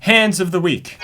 Hands of the week.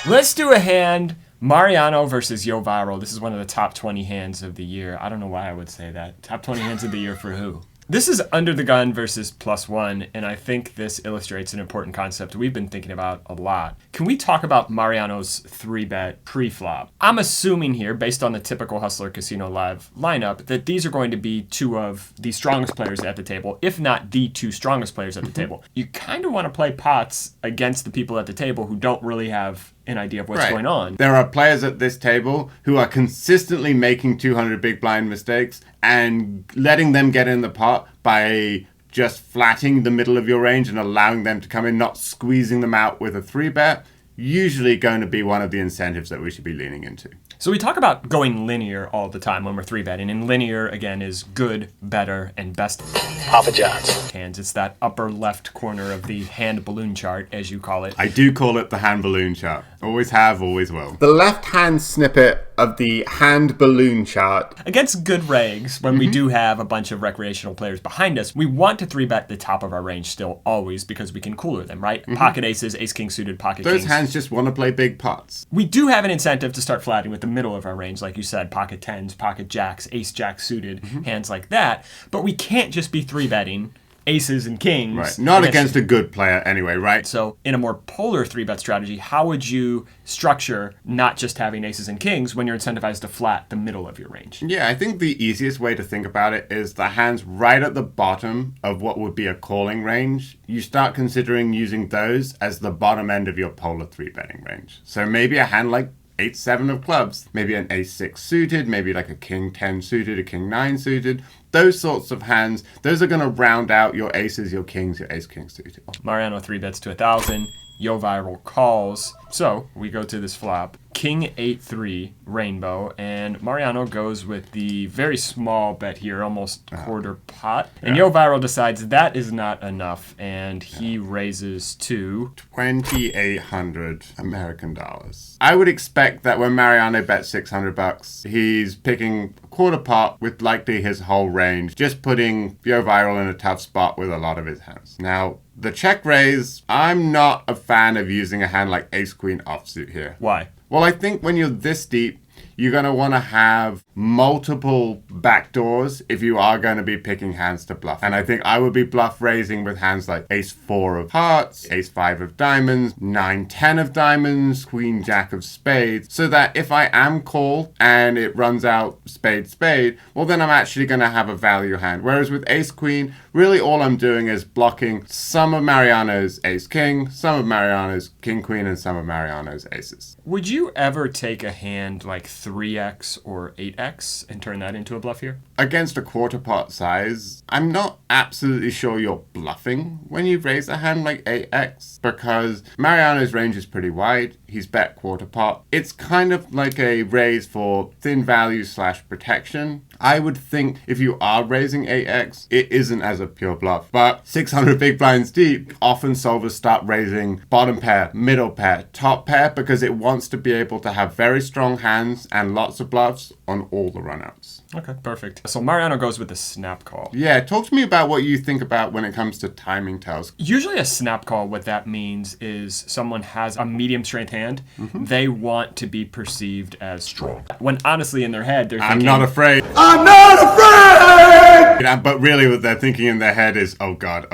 Let's do a hand, Mariano versus Yo Viral. This is one of the top 20 hands of the year. I don't know why I would say that. Top 20 hands of the year for who? This is under the gun versus +1, and I think this illustrates an important concept we've been thinking about a lot. Can we talk about Mariano's 3-bet pre-flop? I'm assuming here, based on the typical Hustler Casino Live lineup, that these are going to be two of the strongest players at the table, if not the two strongest players at the table. You kind of want to play pots against the people at the table who don't really have an idea of what's going on. There are players at this table who are consistently making 200 big blind mistakes and letting them get in the pot by just flattening the middle of your range and allowing them to come in, not squeezing them out with a 3-bet, usually going to be one of the incentives that we should be leaning into. So we talk about going linear all the time when we're 3-betting, and linear, again, is good, better, and best Papa John's hands. It's that upper left corner of the hand balloon chart, as you call it. I do call it the hand balloon chart. Always have, always will. The left-hand snippet of the hand balloon chart. Against good regs, when we do have a bunch of recreational players behind us, we want to 3-bet the top of our range still, always, because we can cooler them, right? Pocket aces, ace-king suited, pocket kings. Those hands just want to play big pots. We do have an incentive to start flatting with the middle of our range, like you said, pocket tens, pocket jacks, ace-jack suited, hands like that. But we can't just be 3-betting aces and kings. Right. Not against a good player anyway, right? So in a more polar 3-bet strategy, how would you structure not just having aces and kings when you're incentivized to flat the middle of your range? Yeah, I think the easiest way to think about it is the hands right at the bottom of what would be a calling range. You start considering using those as the bottom end of your polar 3-betting range. So maybe a hand like 8-7 of clubs, maybe an ace-6 suited, maybe like a king-10 suited, a king-9 suited. Those sorts of hands, those are going to round out your aces, your kings, your ace-king suited. Mariano 3-bets to 1,000. Yo Viral calls. So we go to this flop. King 8-3 rainbow, and Mariano goes with the very small bet here, almost quarter pot. And Yo Viral decides that is not enough, and he raises to 2,800 American dollars. I would expect that when Mariano bets $600, he's picking a quarter pot with likely his whole range, just putting Yo Viral in a tough spot with a lot of his hands. Now, the check raise, I'm not a fan of using a hand like ace-queen offsuit here. Why? Well, I think when you're this deep, you're going to want to have multiple backdoors if you are going to be picking hands to bluff. And I think I would be bluff raising with hands like ace-4 of hearts, ace-5 of diamonds, 9-10 of diamonds, queen-jack of spades, so that if I am called and it runs out spade, well, then I'm actually going to have a value hand. Whereas with ace-queen, really all I'm doing is blocking some of Mariano's ace-king, some of Mariano's king-queen, and some of Mariano's aces. Would you ever take a hand like 3x or 8x and turn that into a bluff here? Against a quarter pot size, I'm not absolutely sure you're bluffing when you raise a hand like 8x, because Mariano's range is pretty wide. He's bet quarter pot. It's kind of like a raise for thin value / protection. I would think if you are raising 8x, it isn't as a pure bluff. But 600 big blinds deep, often solvers start raising bottom pair, middle pair, top pair, because it wants to be able to have very strong hands and lots of bluffs on all the runouts. Okay, perfect. So Mariano goes with the snap call. Yeah, talk to me about what you think about when it comes to timing tells. Usually a snap call, what that means is someone has a medium strength hand. They want to be perceived as strong. When honestly in their head, they're thinking, I'm not afraid. I'm not afraid! Yeah, but really what they're thinking in their head is, oh God,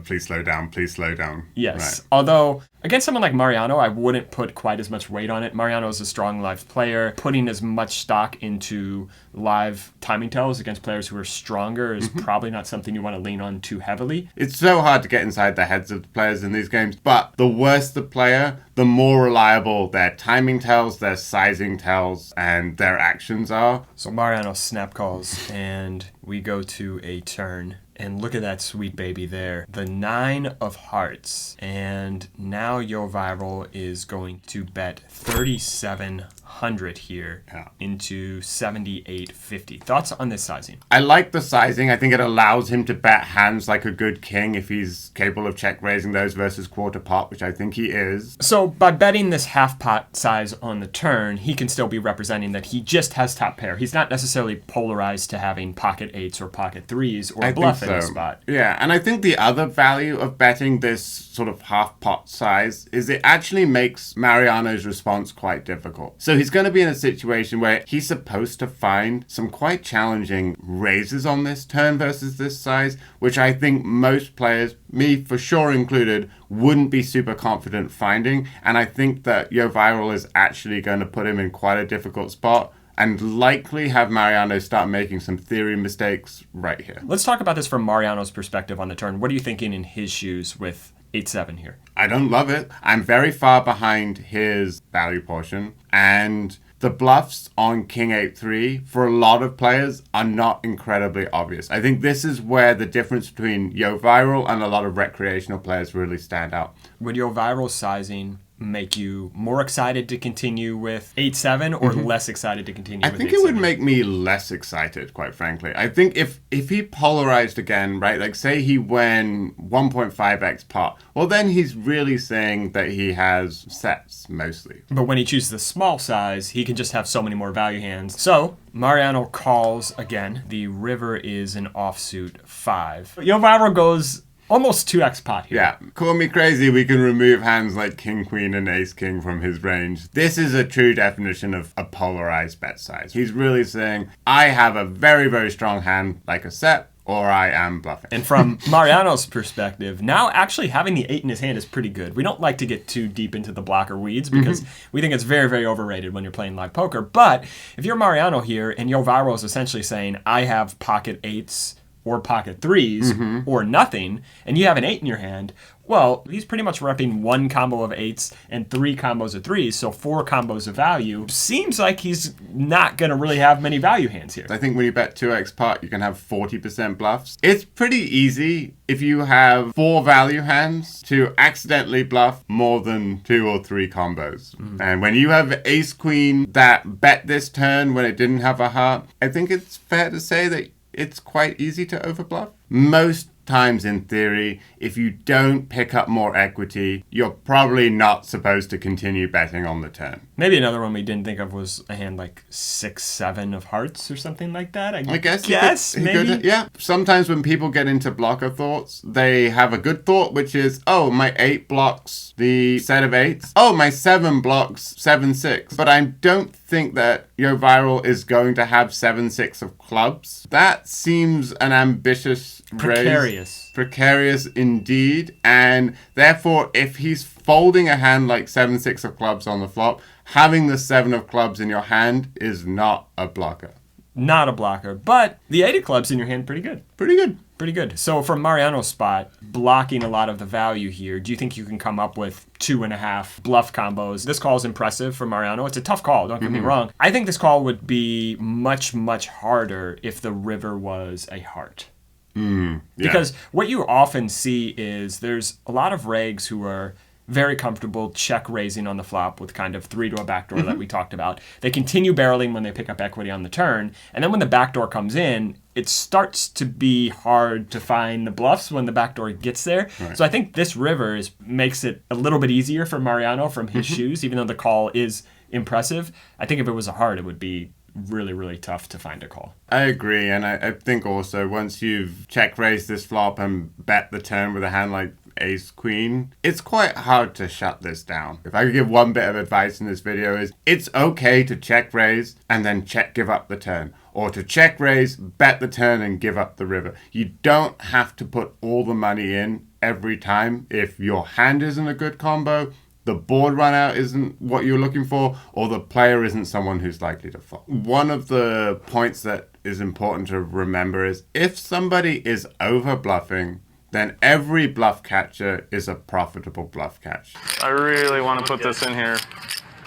please slow down, please slow down. Yes. Right. Although, against someone like Mariano, I wouldn't put quite as much weight on it. Mariano is a strong live player. Putting as much stock into live timing tells against players who are stronger is probably not something you want to lean on too heavily. It's so hard to get inside the heads of the players in these games, but the worse the player, the more reliable their timing tells, their sizing tells, and their actions are. So Mariano snap calls, and we go to a turn. And look at that sweet baby there. The 9 of hearts. And now Yo Viral is going to bet 3,700 here into 7,850. Thoughts on this sizing? I like the sizing. I think it allows him to bet hands like a good king if he's capable of check raising those versus quarter pot, which I think he is. So by betting this half pot size on the turn, he can still be representing that he just has top pair. He's not necessarily polarized to having pocket 8s or pocket 3s or bluffing. in this spot. Yeah, and I think the other value of betting this sort of half pot size is it actually makes Mariano's response quite difficult. So he's going to be in a situation where he's supposed to find some quite challenging raises on this turn versus this size, which I think most players, me for sure included, wouldn't be super confident finding. And I think that Yo Viral is actually going to put him in quite a difficult spot and likely have Mariano start making some theory mistakes right here. Let's talk about this from Mariano's perspective on the turn. What are you thinking in his shoes with 8-7 here? I don't love it. I'm very far behind his value portion, and the bluffs on King 8-3 for a lot of players are not incredibly obvious. I think this is where the difference between Yo Viral and a lot of recreational players really stand out. Would Yo Viral sizing make you more excited to continue with 8-7 or less excited to continue with 8-7? I think it would make me less excited, quite frankly. I think if he polarized again, right, like say he went 1.5x pot, well then he's really saying that he has sets mostly. But when he chooses the small size, he can just have so many more value hands. So Mariano calls again. The river is an offsuit 5. Yo Viral goes almost 2x pot here. Yeah, call me crazy, we can remove hands like King, Queen, and Ace, King from his range. This is a true definition of a polarized bet size. He's really saying, I have a very, very strong hand like a set, or I am bluffing. And from Mariano's perspective, now actually having the 8 in his hand is pretty good. We don't like to get too deep into the blocker weeds because we think it's very, very overrated when you're playing live poker. But if you're Mariano here and Yo Viral is essentially saying, I have pocket 8s or pocket 3s or nothing, and you have an 8 in your hand, well, he's pretty much repping 1 combo of 8s and 3 combos of 3s, so 4 combos of value. Seems like he's not going to really have many value hands here. I think when you bet 2x pot, you can have 40% bluffs. It's pretty easy if you have 4 value hands to accidentally bluff more than 2 or 3 combos. And when you have Ace Queen that bet this turn when it didn't have a heart, I think it's fair to say that it's quite easy to overbluff. Most times in theory, if you don't pick up more equity, you're probably not supposed to continue betting on the turn. Maybe another one we didn't think of was a hand like 6-7 of hearts or something like that. I guess maybe. Yeah. Sometimes when people get into blocker thoughts, they have a good thought, which is, oh, my 8 blocks the set of 8s. Oh, my 7 blocks 7-6. But I don't think that Yo Viral is going to have 7-6 of clubs. That seems an ambitious raise. Precarious indeed. And therefore, if he's folding a hand like 7-6 of clubs on the flop, having the 7 of clubs in your hand is not a blocker. Not a blocker, but the 8 of clubs in your hand, pretty good. Pretty good. So from Mariano's spot, blocking a lot of the value here, do you think you can come up with 2.5 bluff combos? This call is impressive for Mariano. It's a tough call, don't get me wrong. I think this call would be much, much harder if the river was a heart. Yeah. Because what you often see is there's a lot of regs who are very comfortable check raising on the flop with kind of 3 to a backdoor that we talked about. They continue barreling when they pick up equity on the turn. And then when the backdoor comes in, it starts to be hard to find the bluffs when the backdoor gets there. Right. So I think this river makes it a little bit easier for Mariano from his shoes, even though the call is impressive. I think if it was a heart, it would be really, really tough to find a call. I agree. And I think also once you've check raised this flop and bet the turn with a hand like Ace Queen, it's quite hard to shut this down. If I could give one bit of advice in this video is it's okay to check raise and then check give up the turn, or to check raise, bet the turn and give up the river. You don't have to put all the money in every time if your hand isn't a good combo, the board run out isn't what you're looking for, or the player isn't someone who's likely to fold. One of the points that is important to remember is if somebody is over bluffing, then every bluff catcher is a profitable bluff catch. I really want to put this in here.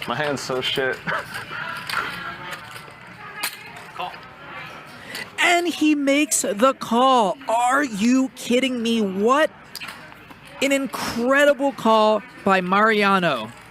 My hand's so shit. Call. And he makes the call. Are you kidding me? What an incredible call by Mariano.